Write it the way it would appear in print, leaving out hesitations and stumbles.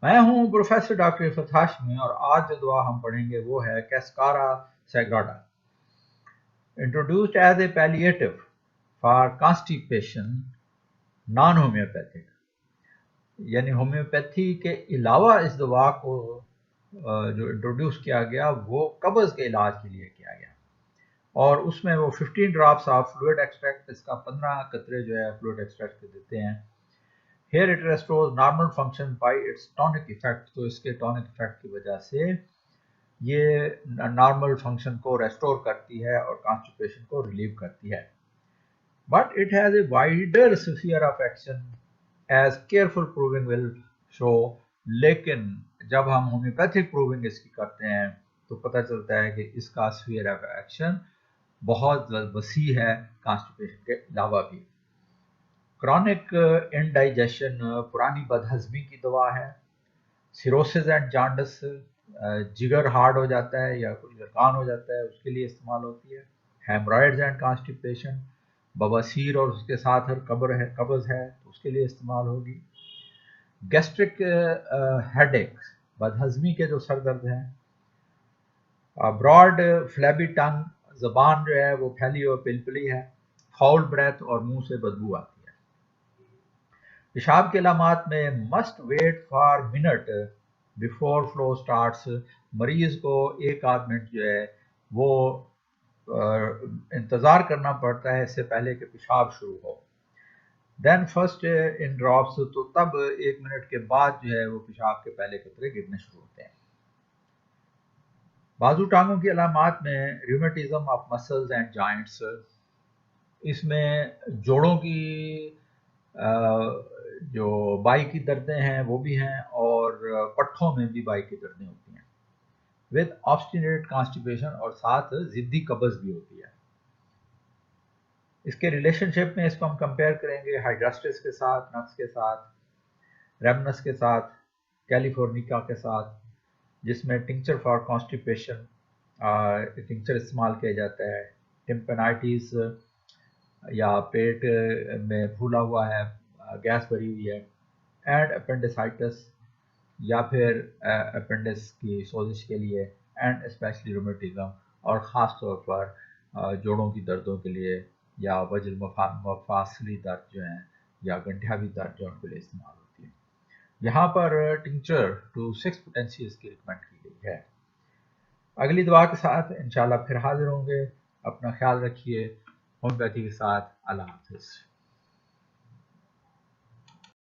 میں ہوں professor doctor عفت ہاشمی اور آج جو دعا ہم پڑھیں گے وہ ہے cascara sagrada. Introduced as a palliative for constipation non homoeopathic, یعنی ہومیوپیتھی کے علاوہ اس دوا کو جو انٹروڈیوس کیا گیا وہ قبض کے علاج کے لیے کیا گیا، اور اس میں وہ 15 ڈراپس آف فلوئڈ ایکسٹریکٹ، اس کا 15 قطرے جو ہے فلوئڈ ایکسٹریکٹ کے دیتے ہیں. Here it restores normal function by its tonic effect. تو اس کے ٹونک افیکٹ کی وجہ سے یہ نارمل فنکشن کو ریسٹور کرتی ہے اور کانسٹیپیشن کو ریلیو کرتی ہے. But it has a wider sphere of action as careful proving will show. لیکن جب ہم ہومیوپیتھک پروونگ اس کی کرتے ہیں تو پتہ چلتا ہے کہ اس کا sphere of action بہت وسیع ہے کانسٹیپیشن کے علاوہ بھی. کرونک انڈائجیشن پرانی بدہضمی کی دوا ہے. سیروسز اینڈ جانڈس، جگر ہارڈ ہو جاتا ہے یا کوئی زکام ہو جاتا ہے اس کے لیے استعمال ہوتی ہے. ہیمرائڈز اینڈ کانسٹیپیشن، بواسیر اور اس کے ساتھ قبض ہے تو اس کے لیے استعمال ہوگی. گیسٹرک ہیڈ ایک، بدہضمی کے جو سر درد ہیں. براڈ فلیبی ٹنگ، زبان جو ہے وہ پھیلی اور پلپلی ہے. فاؤل بریتھ اور منہ سے بدبو آتی ہے. پیشاب کے علامات میں must wait for minute before flow starts, مریض کو ایک آدھ منٹ جو ہے وہ انتظار کرنا پڑتا ہے اس سے پہلے کہ پیشاب شروع ہو. دین فرسٹ ان ڈراپس، تو تب ایک منٹ کے بعد جو ہے وہ پیشاب کے پہلے قطرے گرنے شروع ہوتے ہیں. بازو ٹانگوں کی علامات میں ریومیٹزم آف مسلز اینڈ جوائنٹس، اس میں جوڑوں کی جو بائی کی دردیں ہیں وہ بھی ہیں اور پٹھوں میں بھی بائی کی دردیں ہوتی ہیں. ود obstinate constipation، اور ساتھ ضدی قبض بھی ہوتی ہے. اس کے ریلیشن شپ میں اس کو ہم کمپیئر کریں گے ہائیڈراسٹس کے ساتھ، نکس کے ساتھ، ریمنس کے ساتھ، کیلیفورنیکا کے ساتھ، جس میں ٹنکچر فار کانسٹیپیشن ٹنکچر استعمال کیا جاتا ہے. ٹمپنائٹس یا پیٹ میں پھولا ہوا ہے، گیس بھری ہوئی ہے. اینڈ اپینڈیسائٹس یا پھر اپینڈس کی سوزش کے لیے. اینڈ اسپیشلی رومیٹزم، اور خاص طور پر جوڑوں کی دردوں کے لیے یا وجل مفاصلی درد جو ہیں یا گنٹھیاوی درد جو ان کے لیے استعمال ہوتی ہے. یہاں پر ٹنکچر ٹو 6 پوٹینسی اس کی ریکمینڈ کی گئی ہے. اگلی دعا کے ساتھ انشاءاللہ پھر حاضر ہوں گے. اپنا خیال رکھیے. ہومیوپیتھی کے ساتھ اللہ حافظ.